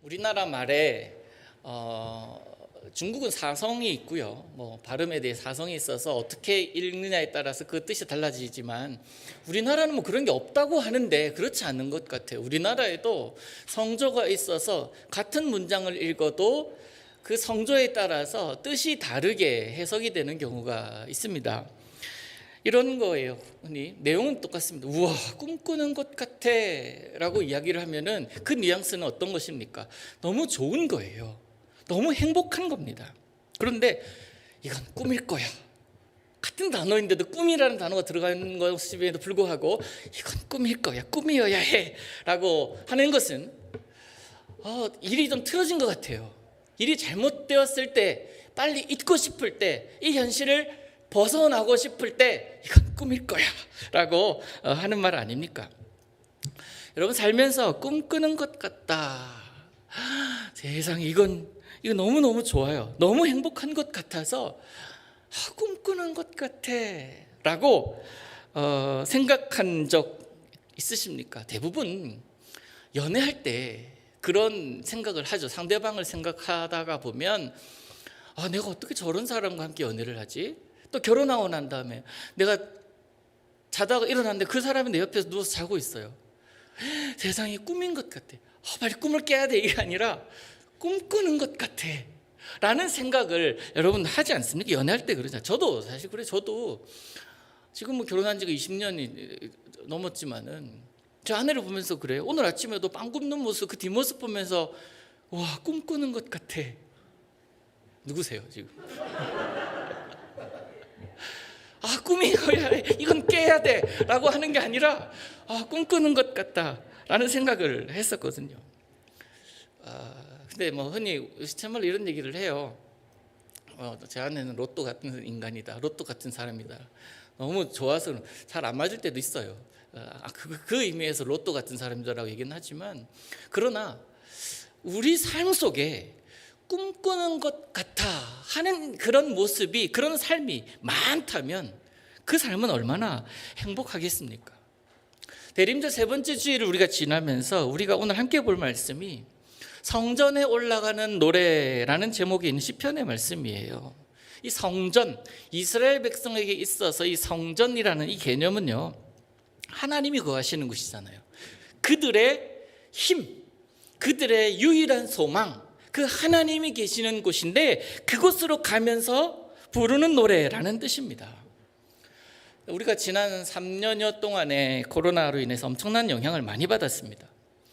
우리나라 말에 중국은 사성이 있고요. 발음에 대해 사성이 있어서 어떻게 읽느냐에 따라서 그 뜻이 달라지지만 우리나라는 그런 게 없다고 하는데 그렇지 않은 것 같아요. 우리나라에도 성조가 있어서 같은 문장을 읽어도 그 성조에 따라서 뜻이 다르게 해석이 되는 경우가 있습니다. 이런 거예요. 내용은 똑같습니다. 우와, 꿈꾸는 것 같아 라고 이야기를 하면은 그 뉘앙스는 어떤 것입니까? 너무 좋은 거예요. 너무 행복한 겁니다. 그런데 이건 꿈일 거야. 같은 단어인데도 꿈이라는 단어가 들어가는 것임에도 불구하고 이건 꿈일 거야. 꿈이어야 해 라고 하는 것은 일이 좀 틀어진 것 같아요. 일이 잘못되었을 때, 빨리 잊고 싶을 때, 이 현실을 벗어나고 싶을 때 이건 꿈일 거야 라고 하는 말 아닙니까? 여러분, 살면서 꿈꾸는 것 같다. 세상에 이건 너무너무 좋아요. 너무 행복한 것 같아서 꿈꾸는 것 같아 라고 생각한 적 있으십니까? 대부분 연애할 때 그런 생각을 하죠. 상대방을 생각하다가 보면 내가 어떻게 저런 사람과 함께 연애를 하지? 또 결혼하고 난 다음에 내가 자다가 일어났는데 그 사람이 내 옆에서 누워서 자고 있어요. 세상이 꿈인 것 같아. 빨리 꿈을 깨야 돼. 이게 아니라 꿈꾸는 것 같아 라는 생각을 여러분 하지 않습니까? 연애할 때 그러잖아요. 저도 사실 그래. 저도 지금 결혼한 지가 20년이 넘었지만은 제 아내를 보면서 그래요. 오늘 아침에도 빵 굽는 모습, 그 뒷모습 보면서 와, 꿈꾸는 것 같아. 누구세요 지금? 꿈이어야 해. 이건 깨야 돼 라고 하는 게 아니라 꿈꾸는 것 같다 라는 생각을 했었거든요. 근데 흔히 정말 이런 얘기를 해요. 제 아내는 로또 같은 인간이다. 로또 같은 사람이다. 너무 좋아서 잘 안 맞을 때도 있어요. 그 의미에서 로또 같은 사람이다라고 얘기는 하지만, 그러나 우리 삶 속에 꿈꾸는 것 같아 하는 그런 모습이, 그런 삶이 많다면 그 삶은 얼마나 행복하겠습니까? 대림절 세 번째 주일을 우리가 지나면서 우리가 오늘 함께 볼 말씀이 성전에 올라가는 노래라는 제목이 있는 시편의 말씀이에요. 이 성전, 이스라엘 백성에게 있어서 이 성전이라는 이 개념은요, 하나님이 거하시는 곳이잖아요. 그들의 힘, 그들의 유일한 소망, 그 하나님이 계시는 곳인데 그곳으로 가면서 부르는 노래라는 뜻입니다. 우리가 지난 3년여 동안에 코로나로 인해서 엄청난 영향을 많이 받았습니다.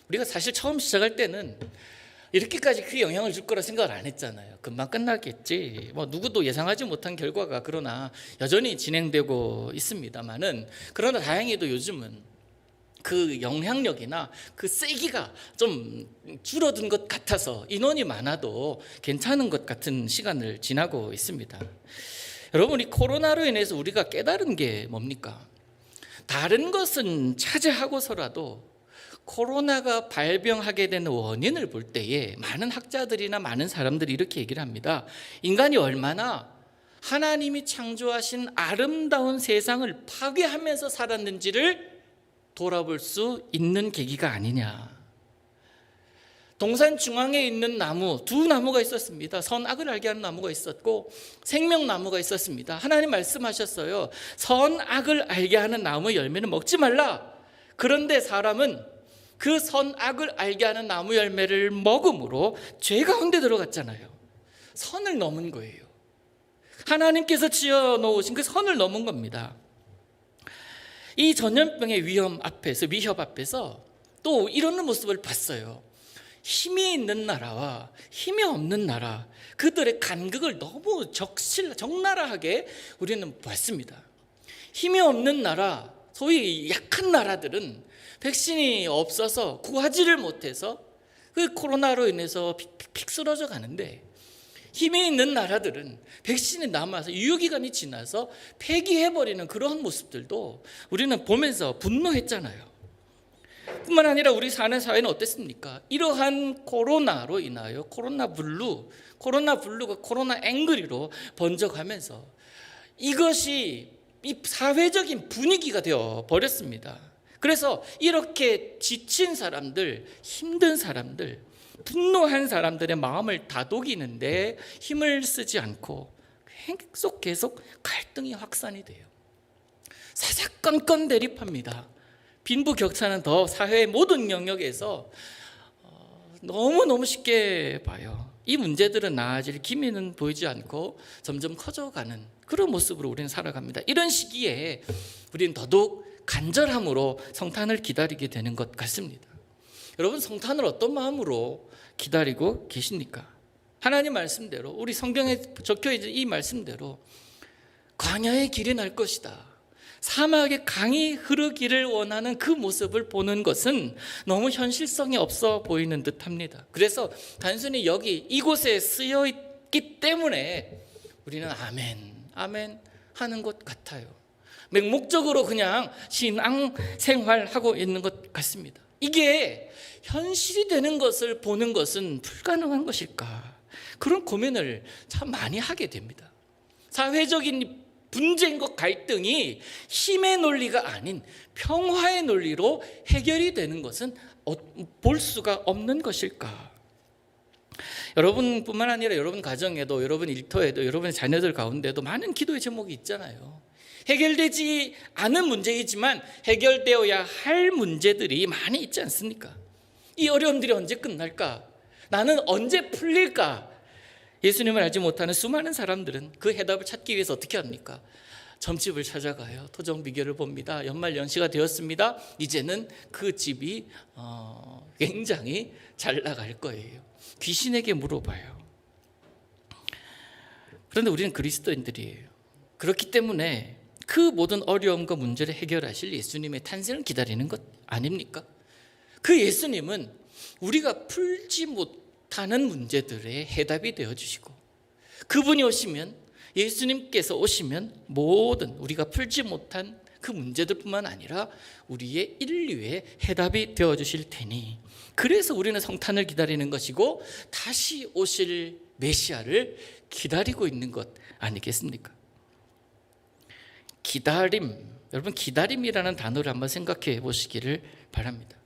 우리가 사실 처음 시작할 때는 이렇게까지 그 영향을 줄 거라 생각을 안 했잖아요. 금방 끝나겠지. 누구도 예상하지 못한 결과가 그러나 여전히 진행되고 있습니다만은, 그러나 다행히도 요즘은 그 영향력이나 그 세기가 좀 줄어든 것 같아서 인원이 많아도 괜찮은 것 같은 시간을 지나고 있습니다. 여러분, 이 코로나로 인해서 우리가 깨달은 게 뭡니까? 다른 것은 차지하고서라도 코로나가 발병하게 되는 원인을 볼 때에 많은 학자들이나 많은 사람들이 이렇게 얘기를 합니다. 인간이 얼마나 하나님이 창조하신 아름다운 세상을 파괴하면서 살았는지를 돌아볼 수 있는 계기가 아니냐. 동산 중앙에 있는 나무, 두 나무가 있었습니다. 선악을 알게 하는 나무가 있었고 생명나무가 있었습니다. 하나님 말씀하셨어요. 선악을 알게 하는 나무 열매는 먹지 말라. 그런데 사람은 그 선악을 알게 하는 나무 열매를 먹음으로 죄 가운데 들어갔잖아요. 선을 넘은 거예요. 하나님께서 지어놓으신 그 선을 넘은 겁니다. 이 전염병의 위협 앞에서 또 이런 모습을 봤어요. 힘이 있는 나라와 힘이 없는 나라, 그들의 간극을 너무 적나라하게 우리는 봤습니다. 힘이 없는 나라, 소위 약한 나라들은 백신이 없어서 구하지를 못해서 그 코로나로 인해서 픽 쓰러져 가는데, 힘이 있는 나라들은 백신이 남아서 유효기간이 지나서 폐기해버리는 그러한 모습들도 우리는 보면서 분노했잖아요. 뿐만 아니라 우리 사는 사회는 어땠습니까? 이러한 코로나로 인하여 코로나 블루가 코로나 앵그리로 번져가면서 이것이 이 사회적인 분위기가 되어 버렸습니다. 그래서 이렇게 지친 사람들, 힘든 사람들, 분노한 사람들의 마음을 다독이는데 힘을 쓰지 않고 계속 갈등이 확산이 돼요. 사사건건 대립합니다. 빈부격차는 더 사회의 모든 영역에서 너무너무 쉽게 봐요. 이 문제들은 나아질 기미는 보이지 않고 점점 커져가는 그런 모습으로 우리는 살아갑니다. 이런 시기에 우리는 더더욱 간절함으로 성탄을 기다리게 되는 것 같습니다. 여러분, 성탄을 어떤 마음으로 기다리고 계십니까? 하나님 말씀대로, 우리 성경에 적혀있는 이 말씀대로 광야의 길이 날 것이다, 사막의 강이 흐르기를 원하는 그 모습을 보는 것은 너무 현실성이 없어 보이는 듯합니다. 그래서 단순히 여기 이곳에 쓰여 있기 때문에 우리는 아멘 하는 것 같아요. 맹목적으로 그냥 신앙 생활하고 있는 것 같습니다. 이게 현실이 되는 것을 보는 것은 불가능한 것일까? 그런 고민을 참 많이 하게 됩니다. 사회적인 분쟁과 갈등이 힘의 논리가 아닌 평화의 논리로 해결이 되는 것은 볼 수가 없는 것일까? 여러분뿐만 아니라 여러분 가정에도, 여러분 일터에도, 여러분의 자녀들 가운데도 많은 기도의 제목이 있잖아요. 해결되지 않은 문제이지만 해결되어야 할 문제들이 많이 있지 않습니까? 이 어려움들이 언제 끝날까? 나는 언제 풀릴까? 예수님을 알지 못하는 수많은 사람들은 그 해답을 찾기 위해서 어떻게 합니까? 점집을 찾아가요. 토종 비결을 봅니다. 연말 연시가 되었습니다. 이제는 그 집이 굉장히 잘 나갈 거예요. 귀신에게 물어봐요. 그런데 우리는 그리스도인들이에요. 그렇기 때문에 그 모든 어려움과 문제를 해결하실 예수님의 탄생을 기다리는 것 아닙니까? 그 예수님은 우리가 풀지 못하는 문제들의 해답이 되어주시고, 그분이 오시면, 예수님께서 오시면 모든 우리가 풀지 못한 그 문제들뿐만 아니라 우리의 인류의 해답이 되어주실 테니, 그래서 우리는 성탄을 기다리는 것이고 다시 오실 메시아를 기다리고 있는 것 아니겠습니까? 기다림, 여러분 기다림이라는 단어를 한번 생각해 보시기를 바랍니다.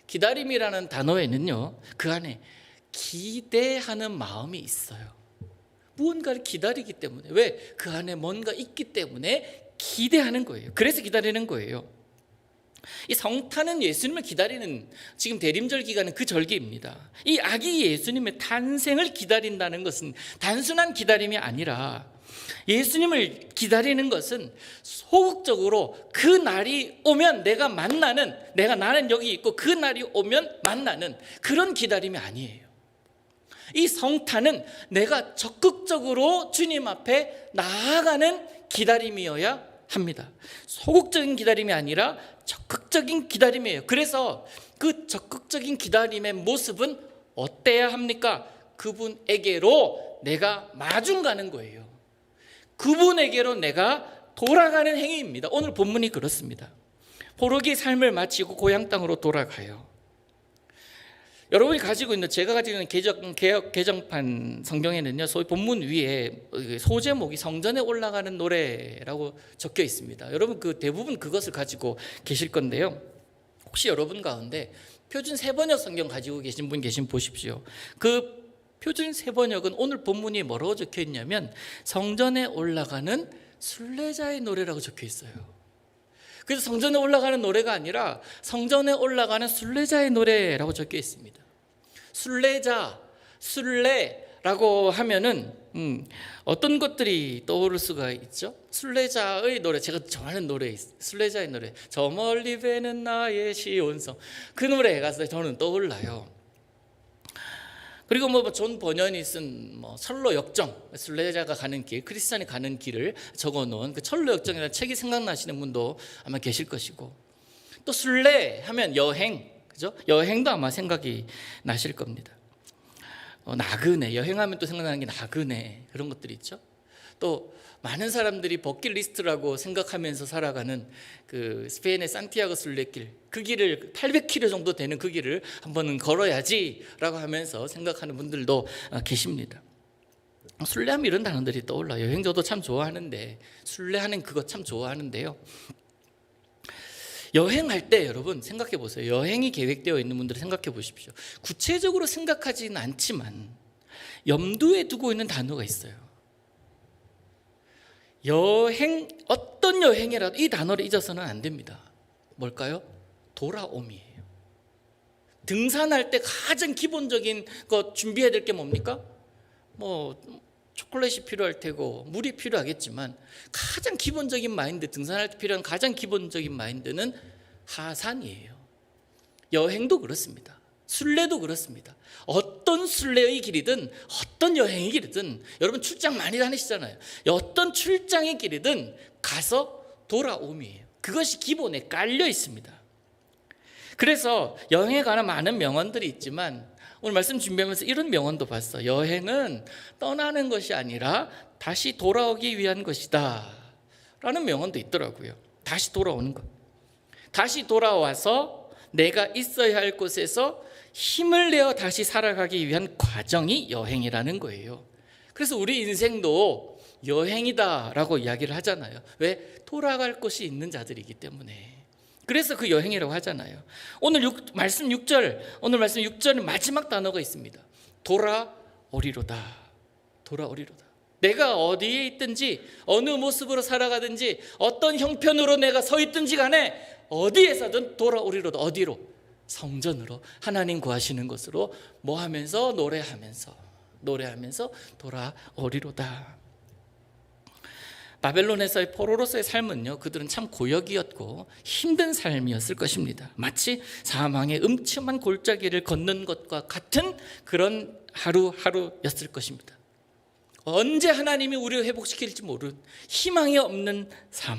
기다림이라는 단어에는요, 그 안에 기대하는 마음이 있어요. 무언가를 기다리기 때문에, 왜? 그 안에 뭔가 있기 때문에 기대하는 거예요. 그래서 기다리는 거예요. 이 성탄은 예수님을 기다리는, 지금 대림절 기간은 그 절기입니다. 이 아기 예수님의 탄생을 기다린다는 것은 단순한 기다림이 아니라, 예수님을 기다리는 것은 소극적으로 그 날이 오면 내가 만나는, 나는 여기 있고 그 날이 오면 만나는 그런 기다림이 아니에요. 이 성탄은 내가 적극적으로 주님 앞에 나아가는 기다림이어야 합니다. 소극적인 기다림이 아니라 적극적인 기다림이에요. 그래서 그 적극적인 기다림의 모습은 어때야 합니까? 그분에게로 내가 마중 가는 거예요. 그분에게로 내가 돌아가는 행위입니다. 오늘 본문이 그렇습니다. 포로기 삶을 마치고 고향 땅으로 돌아가요. 여러분이 가지고 있는, 제가 가지고 있는 개역 개정판 성경에는요, 소위 본문 위에 소제목이 성전에 올라가는 노래라고 적혀 있습니다. 여러분 대부분 그것을 가지고 계실 건데요, 혹시 여러분 가운데 표준 세번역 성경 가지고 계신 분 계시면 보십시오. 그 표준 세번역은 오늘 본문이 뭐라고 적혀 있냐면 성전에 올라가는 순례자의 노래라고 적혀 있어요. 그래서 성전에 올라가는 노래가 아니라 성전에 올라가는 순례자의 노래라고 적혀 있습니다. 순례자, 순례라고 하면은 어떤 것들이 떠오를 수가 있죠? 순례자의 노래, 제가 좋아하는 노래, 순례자의 노래, 저 멀리 배는 나의 시온성, 그 노래에 가서 저는 떠올라요. 그리고 존 번연이 쓴 철로 역정, 순례자가 가는 길, 크리스찬이 가는 길을 적어놓은 그 철로 역정이라는 책이 생각나시는 분도 아마 계실 것이고, 또 순례하면 여행, 그죠? 여행도 아마 생각이 나실 겁니다. 나그네, 여행하면 또 생각나는 게 나그네, 그런 것들이 있죠. 또 많은 사람들이 버킷리스트라고 생각하면서 살아가는 그 스페인의 산티아고 순례길, 그 길을 800km 정도 되는 그 길을 한번은 걸어야지라고 하면서 생각하는 분들도 계십니다. 순례하면 이런 단어들이 떠올라요. 여행 저도 참 좋아하는데, 순례하는 그거 참 좋아하는데요, 여행할 때 여러분 생각해 보세요. 여행이 계획되어 있는 분들은 생각해 보십시오. 구체적으로 생각하지는 않지만 염두에 두고 있는 단어가 있어요. 여행, 어떤 여행이라도 이 단어를 잊어서는 안 됩니다. 뭘까요? 돌아옴이에요. 등산할 때 가장 기본적인 거 준비해야 될 게 뭡니까? 뭐 초콜릿이 필요할 테고 물이 필요하겠지만 가장 기본적인 마인드, 등산할 때 필요한 가장 기본적인 마인드는 하산이에요. 여행도 그렇습니다. 순례도 그렇습니다. 어떤 순례의 길이든 어떤 여행의 길이든, 여러분 출장 많이 다니시잖아요. 어떤 출장의 길이든 가서 돌아옴이에요. 그것이 기본에 깔려 있습니다. 그래서 여행에 관한 많은 명언들이 있지만 오늘 말씀 준비하면서 이런 명언도 봤어. 여행은 떠나는 것이 아니라 다시 돌아오기 위한 것이다 라는 명언도 있더라고요. 다시 돌아오는 것. 다시 돌아와서 내가 있어야 할 곳에서 힘을 내어 다시 살아가기 위한 과정이 여행이라는 거예요. 그래서 우리 인생도 여행이다라고 이야기를 하잖아요. 왜? 돌아갈 곳이 있는 자들이기 때문에. 그래서 그 여행이라고 하잖아요. 오늘 말씀 6절의 마지막 단어가 있습니다. 돌아오리로다. 돌아오리로다. 내가 어디에 있든지 어느 모습으로 살아가든지 어떤 형편으로 내가 서 있든지 간에 어디에서든 돌아오리로다. 어디로? 성전으로, 하나님 구하시는 곳으로 뭐 하면서? 노래하면서 돌아오리로다. 바벨론에서의 포로로서의 삶은요, 그들은 참 고역이었고 힘든 삶이었을 것입니다. 마치 사망의 음침한 골짜기를 걷는 것과 같은 그런 하루하루였을 것입니다. 언제 하나님이 우리를 회복시킬지 모르는 희망이 없는 삶.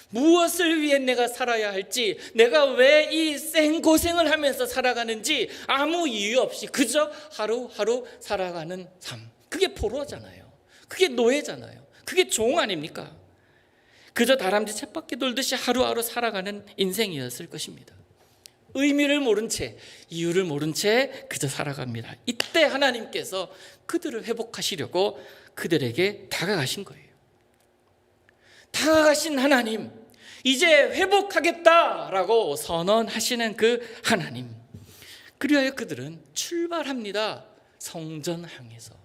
무엇을 위해 내가 살아야 할지, 내가 왜 이 생고생을 하면서 살아가는지 아무 이유 없이 그저 하루하루 살아가는 삶. 그게 포로잖아요. 그게 노예잖아요. 그게 종 아닙니까? 그저 다람쥐 쳇바퀴 돌듯이 하루하루 살아가는 인생이었을 것입니다. 의미를 모른 채, 이유를 모른 채 그저 살아갑니다. 이때 하나님께서 그들을 회복하시려고 그들에게 다가가신 거예요. 다가가신 하나님, 이제 회복하겠다라고 선언하시는 그 하나님. 그리하여 그들은 출발합니다. 성전 향해서.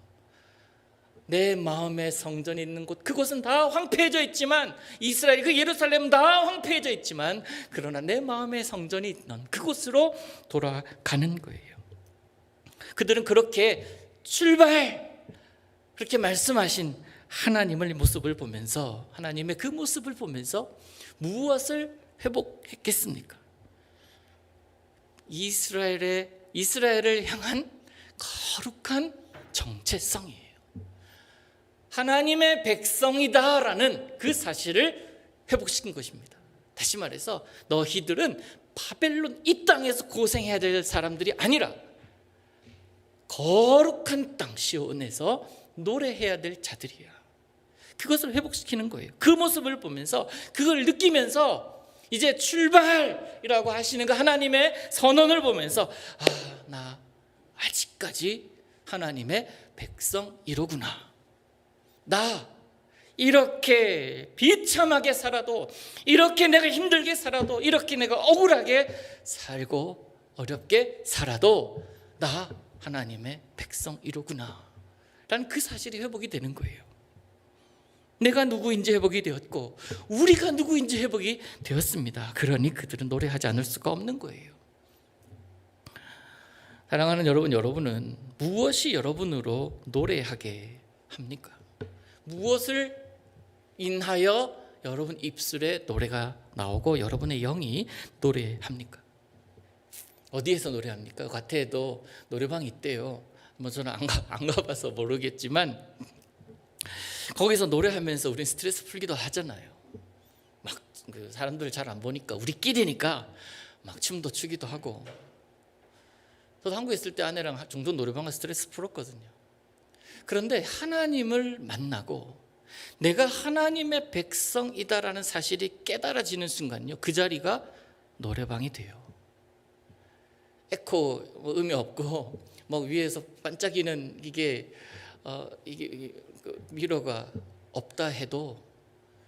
내 마음의 성전이 있는 곳, 그곳은 다 황폐해져 있지만, 이스라엘 그 예루살렘은 다 황폐해져 있지만, 그러나 내 마음의 성전이 있는 그곳으로 돌아가는 거예요. 그들은 그렇게 출발, 그렇게 말씀하신 하나님의 모습을 보면서, 하나님의 그 모습을 보면서 무엇을 회복했겠습니까? 이스라엘을 향한 거룩한 정체성이에요. 하나님의 백성이다라는 그 사실을 회복시킨 것입니다. 다시 말해서 너희들은 바벨론 이 땅에서 고생해야 될 사람들이 아니라 거룩한 땅 시온에서 노래해야 될 자들이야. 그것을 회복시키는 거예요. 그 모습을 보면서, 그걸 느끼면서 이제 출발이라고 하시는 그 하나님의 선언을 보면서, 나 아직까지 하나님의 백성이로구나. 나 이렇게 비참하게 살아도, 이렇게 내가 힘들게 살아도, 이렇게 내가 억울하게 살고 어렵게 살아도 나 하나님의 백성이로구나 라는 그 사실이 회복이 되는 거예요. 내가 누구인지 회복이 되었고 우리가 누구인지 회복이 되었습니다. 그러니 그들은 노래하지 않을 수가 없는 거예요. 사랑하는 여러분, 여러분은 무엇이 여러분으로 노래하게 합니까? 무엇을 인하여 여러분 입술에 노래가 나오고 여러분의 영이 노래합니까? 어디에서 노래합니까? 과태에도 노래방이 있대요. 뭐 저는 안 가봐서 모르겠지만 거기서 노래하면서 우리는 스트레스 풀기도 하잖아요. 막 그 사람들 잘 안 보니까 우리끼리니까 막 춤도 추기도 하고. 저도 한국에 있을 때 아내랑 종종 노래방 가서 스트레스 풀었거든요. 그런데 하나님을 만나고 내가 하나님의 백성이다라는 사실이 깨달아지는 순간요, 그 자리가 노래방이 돼요. 에코 의미 없고 뭐 위에서 반짝이는 이게 미러가 없다 해도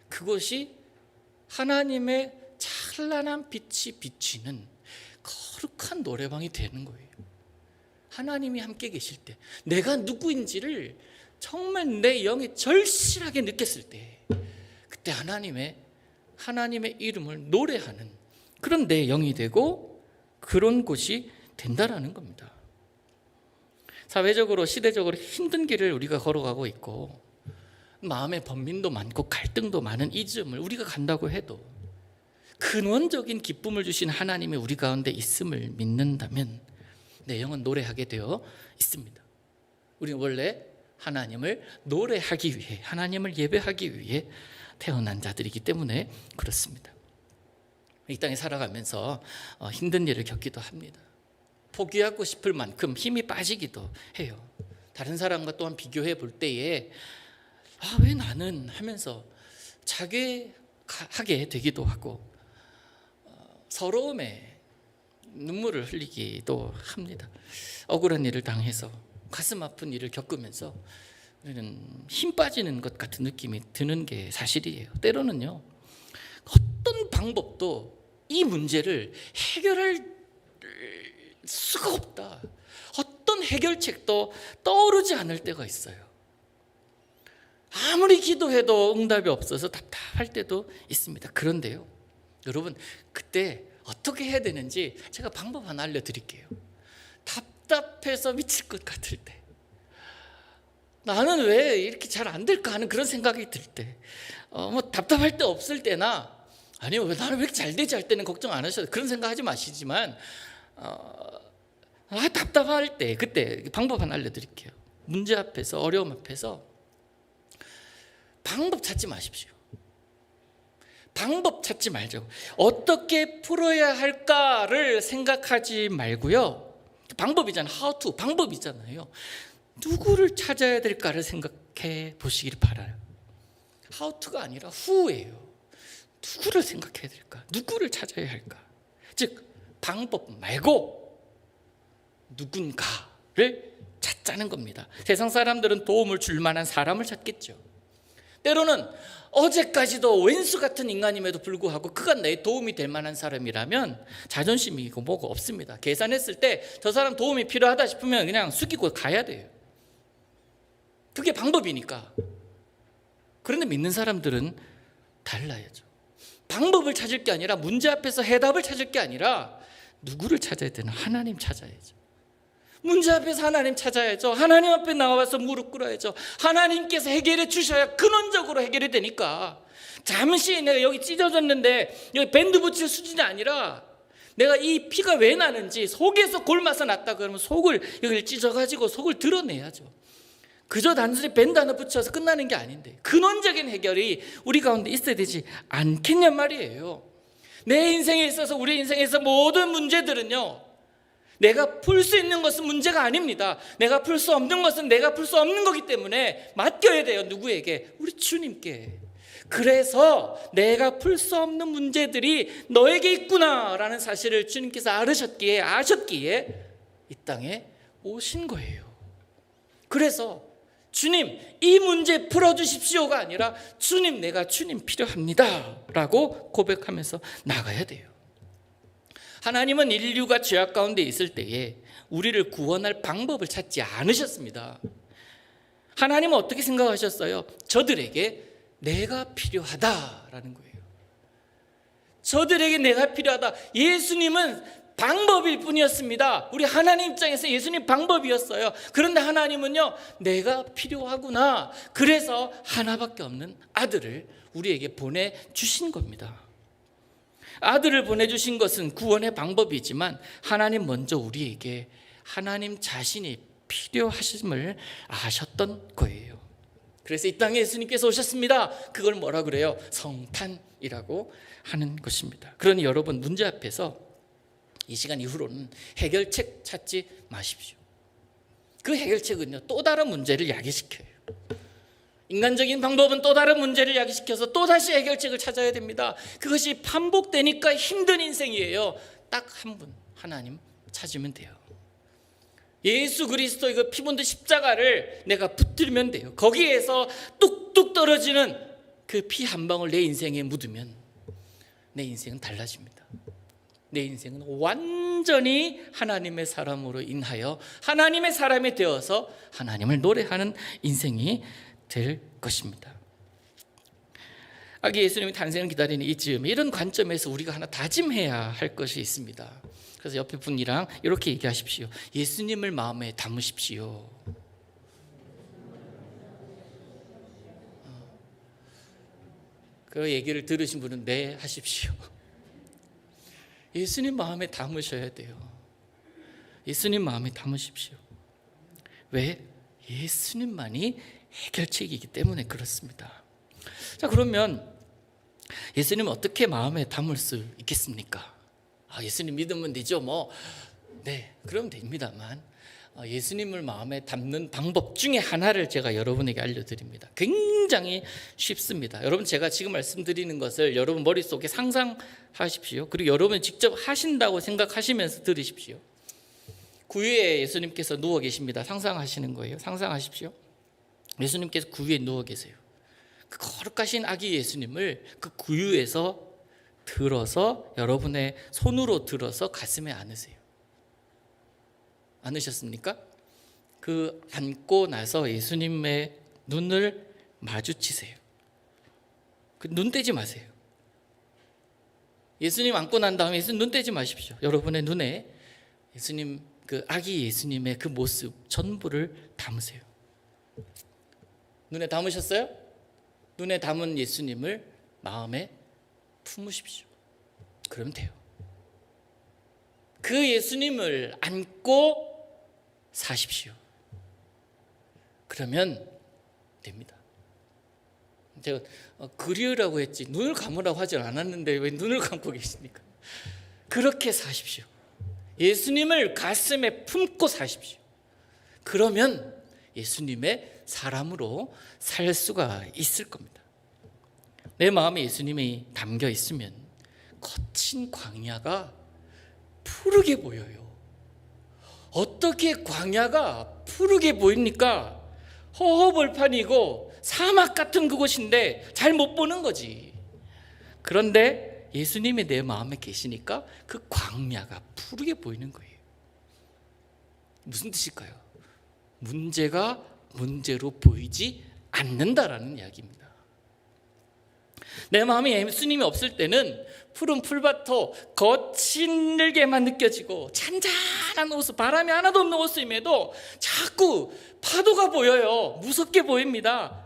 그것이 하나님의 찬란한 빛이 비치는 거룩한 노래방이 되는 거예요. 하나님이 함께 계실 때, 내가 누구인지를 정말 내 영이 절실하게 느꼈을 때, 그때 하나님의 이름을 노래하는 그런 내 영이 되고 그런 곳이 된다라는 겁니다. 사회적으로 시대적으로 힘든 길을 우리가 걸어가고 있고 마음의 번민도 많고 갈등도 많은 이 즈음을 우리가 간다고 해도 근원적인 기쁨을 주신 하나님이 우리 가운데 있음을 믿는다면 내 영은 노래하게 되어 있습니다. 우리는 원래 하나님을 노래하기 위해, 하나님을 예배하기 위해 태어난 자들이기 때문에 그렇습니다. 이 땅에 살아가면서 힘든 일을 겪기도 합니다. 포기하고 싶을 만큼 힘이 빠지기도 해요. 다른 사람과 또한 비교해 볼 때에 왜 나는 하면서 자괴하게 되기도 하고 서러움에 눈물을 흘리기도 합니다. 억울한 일을 당해서 가슴 아픈 일을 겪으면서 우리는 힘 빠지는 것 같은 느낌이 드는 게 사실이에요. 때로는요, 어떤 방법도 이 문제를 해결할 수가 없다. 어떤 해결책도 떠오르지 않을 때가 있어요. 아무리 기도해도 응답이 없어서 답답할 때도 있습니다. 그런데요, 여러분, 그때 어떻게 해야 되는지 제가 방법 하나 알려드릴게요. 답답해서 미칠 것 같을 때, 나는 왜 이렇게 잘 안 될까 하는 그런 생각이 들 때, 답답할 때 없을 때나, 아니요, 왜 나는 왜 이렇게 잘 되지 할 때는 걱정 안 하셔도 그런 생각하지 마시지만, 답답할 때 그때 방법 하나 알려드릴게요. 문제 앞에서, 어려움 앞에서 방법 찾지 마십시오. 방법 찾지 말자고. 어떻게 풀어야 할까를 생각하지 말고요. 방법이잖아요. How to, 방법이잖아요. 누구를 찾아야 될까를 생각해 보시길 바라요. How to가 아니라 who예요. 누구를 생각해야 될까? 누구를 찾아야 할까? 즉, 방법 말고 누군가를 찾자는 겁니다. 세상 사람들은 도움을 줄 만한 사람을 찾겠죠. 때로는 어제까지도 왼수 같은 인간임에도 불구하고 그가 내 도움이 될 만한 사람이라면 자존심이고 뭐고 없습니다. 계산했을 때 저 사람 도움이 필요하다 싶으면 그냥 숙이고 가야 돼요. 그게 방법이니까. 그런데 믿는 사람들은 달라야죠. 방법을 찾을 게 아니라, 문제 앞에서 해답을 찾을 게 아니라 누구를 찾아야 되나? 하나님 찾아야죠. 문제 앞에서 하나님 찾아야죠. 하나님 앞에 나와서 무릎 꿇어야죠. 하나님께서 해결해 주셔야 근원적으로 해결이 되니까. 잠시 내가 여기 찢어졌는데 여기 밴드 붙일 수준이 아니라 내가 이 피가 왜 나는지, 속에서 골마서 났다 그러면 속을 여기를 찢어가지고 속을 드러내야죠. 그저 단순히 밴드 하나 붙여서 끝나는 게 아닌데 근원적인 해결이 우리 가운데 있어야 되지 않겠냔 말이에요. 내 인생에 있어서, 우리 인생에서 모든 문제들은요, 내가 풀 수 있는 것은 문제가 아닙니다. 내가 풀 수 없는 것은 내가 풀 수 없는 거기 때문에 맡겨야 돼요. 누구에게? 우리 주님께. 그래서 내가 풀 수 없는 문제들이 너에게 있구나라는 사실을 주님께서 아셨기에 이 땅에 오신 거예요. 그래서 주님, 이 문제 풀어주십시오가 아니라 주님, 내가 주님 필요합니다 라고 고백하면서 나가야 돼요. 하나님은 인류가 죄악 가운데 있을 때에 우리를 구원할 방법을 찾지 않으셨습니다. 하나님은 어떻게 생각하셨어요? 저들에게 내가 필요하다라는 거예요. 저들에게 내가 필요하다. 예수님은 방법일 뿐이었습니다. 우리 하나님 입장에서 예수님 방법이었어요. 그런데 하나님은요, 내가 필요하구나. 그래서 하나밖에 없는 아들을 우리에게 보내주신 겁니다. 아들을 보내주신 것은 구원의 방법이지만 하나님 먼저 우리에게 하나님 자신이 필요하심을 아셨던 거예요. 그래서 이 땅에 예수님께서 오셨습니다. 그걸 뭐라 그래요? 성탄이라고 하는 것입니다. 그러니 여러분, 문제 앞에서 이 시간 이후로는 해결책 찾지 마십시오. 그 해결책은요, 또 다른 문제를 야기시켜요. 인간적인 방법은 또 다른 문제를 야기시켜서 또다시 해결책을 찾아야 됩니다. 그것이 반복되니까 힘든 인생이에요. 딱 한 분, 하나님 찾으면 돼요. 예수 그리스도의 그 피 묻은 십자가를 내가 붙들면 돼요. 거기에서 뚝뚝 떨어지는 그 피 한 방울 내 인생에 묻으면 내 인생은 달라집니다. 내 인생은 완전히 하나님의 사람으로 인하여 하나님의 사람이 되어서 하나님을 노래하는 인생이 될 것입니다. 아기 예수님이 탄생을 기다리는 이 즈음에 이런 관점에서 우리가 하나 다짐해야 할 것이 있습니다. 그래서 옆에 분이랑 이렇게 얘기하십시오. 예수님을 마음에 담으십시오. 그 얘기를 들으신 분은 네 하십시오. 예수님 마음에 담으셔야 돼요. 예수님 마음에 담으십시오. 왜? 예수님만이 해결책이기 때문에 그렇습니다. 자, 그러면 예수님은 어떻게 마음에 담을 수 있겠습니까? 예수님 믿으면 되죠. 네, 그러면 됩니다만 예수님을 마음에 담는 방법 중에 하나를 제가 여러분에게 알려드립니다. 굉장히 쉽습니다. 여러분, 제가 지금 말씀드리는 것을 여러분 머릿속에 상상하십시오. 그리고 여러분이 직접 하신다고 생각하시면서 들으십시오. 구유에 예수님께서 누워 계십니다. 상상하시는 거예요. 상상하십시오. 예수님께서 구유에 누워 계세요. 그 거룩하신 아기 예수님을 그 구유에서 들어서 여러분의 손으로 들어서 가슴에 안으세요. 안으셨습니까? 그 안고 나서 예수님의 눈을 마주치세요. 그 눈 떼지 마세요. 예수님 안고 난 다음에 예수님 눈 떼지 마십시오. 여러분의 눈에 예수님, 그 아기 예수님의 그 모습 전부를 담으세요. 눈에 담으셨어요? 눈에 담은 예수님을 마음에 품으십시오. 그러면 돼요. 그 예수님을 안고 사십시오. 그러면 됩니다. 제가 그리우라고 했지 눈을 감으라고 하지 않았는데 왜 눈을 감고 계십니까? 그렇게 사십시오. 예수님을 가슴에 품고 사십시오. 그러면 예수님의 사람으로 살 수가 있을 겁니다. 내 마음에 예수님이 담겨 있으면 거친 광야가 푸르게 보여요. 어떻게 광야가 푸르게 보입니까? 허허벌판이고 사막 같은 그곳인데 잘 못 보는 거지. 그런데 예수님이 내 마음에 계시니까 그 광야가 푸르게 보이는 거예요. 무슨 뜻일까요? 문제가 문제로 보이지 않는다라는 이야기입니다. 내 마음에 예수님이 없을 때는 푸른 풀밭도 거친 늘게만 느껴지고 잔잔한 호수, 바람이 하나도 없는 호수임에도 자꾸 파도가 보여요. 무섭게 보입니다.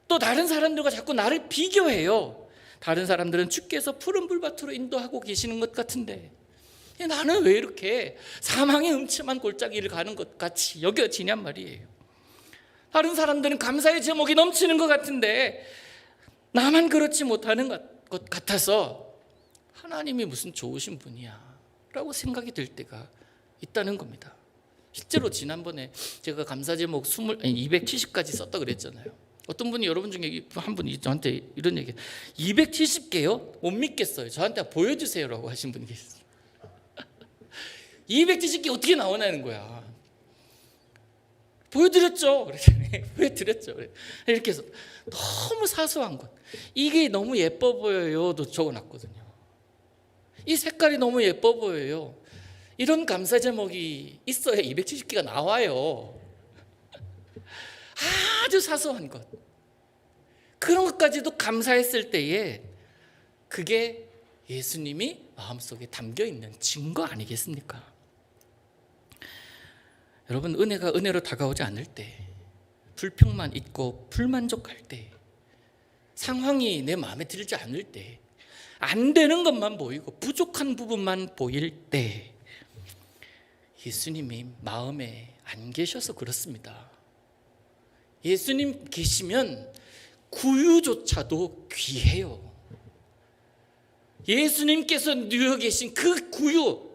또 다른 사람들과 자꾸 나를 비교해요. 다른 사람들은 주께서 푸른 풀밭으로 인도하고 계시는 것 같은데 나는 왜 이렇게 사망의 음침한 골짜기를 가는 것 같이 여겨지냔 말이에요. 다른 사람들은 감사의 제목이 넘치는 것 같은데 나만 그렇지 못하는 것 같아서 하나님이 무슨 좋으신 분이야 라고 생각이 들 때가 있다는 겁니다. 실제로 지난번에 제가 감사 제목 270까지 썼다 그랬잖아요. 어떤 분이 여러분 중에 한 분이 저한테 이런 얘기 270개요? 못 믿겠어요. 저한테 보여주세요 라고 하신 분이 계셨어요. 270개 어떻게 나오냐는 거야. 보여드렸죠. 그랬더니 보여드렸죠. 이렇게 해서 너무 사소한 것, 이게 너무 예뻐 보여요도 적어놨거든요. 이 색깔이 너무 예뻐 보여요. 이런 감사 제목이 있어야 270개가 나와요. 아주 사소한 것, 그런 것까지도 감사했을 때에 그게 예수님이 마음속에 담겨있는 증거 아니겠습니까? 여러분, 은혜가 은혜로 다가오지 않을 때, 불평만 있고 불만족할 때, 상황이 내 마음에 들지 않을 때, 안 되는 것만 보이고 부족한 부분만 보일 때 예수님이 마음에 안 계셔서 그렇습니다. 예수님 계시면 구유조차도 귀해요. 예수님께서 누워 계신 그 구유,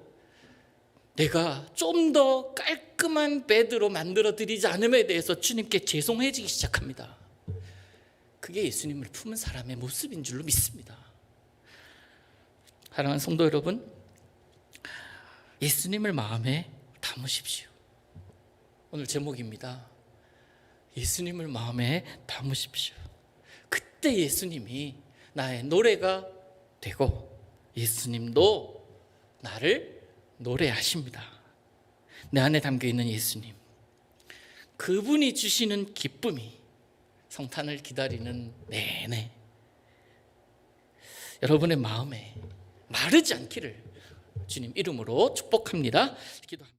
내가 좀 더 깔끔한 베드로 만들어 드리지 않음에 대해서 주님께 죄송해지기 시작합니다. 그게 예수님을 품은 사람의 모습인 줄로 믿습니다. 사랑하는 성도 여러분, 예수님을 마음에 담으십시오. 오늘 제목입니다. 예수님을 마음에 담으십시오. 그때 예수님이 나의 노래가 되고 예수님도 나를 노래하십니다. 내 안에 담겨있는 예수님, 그분이 주시는 기쁨이 성탄을 기다리는 내내 여러분의 마음에 마르지 않기를 주님 이름으로 축복합니다. 기도합니다.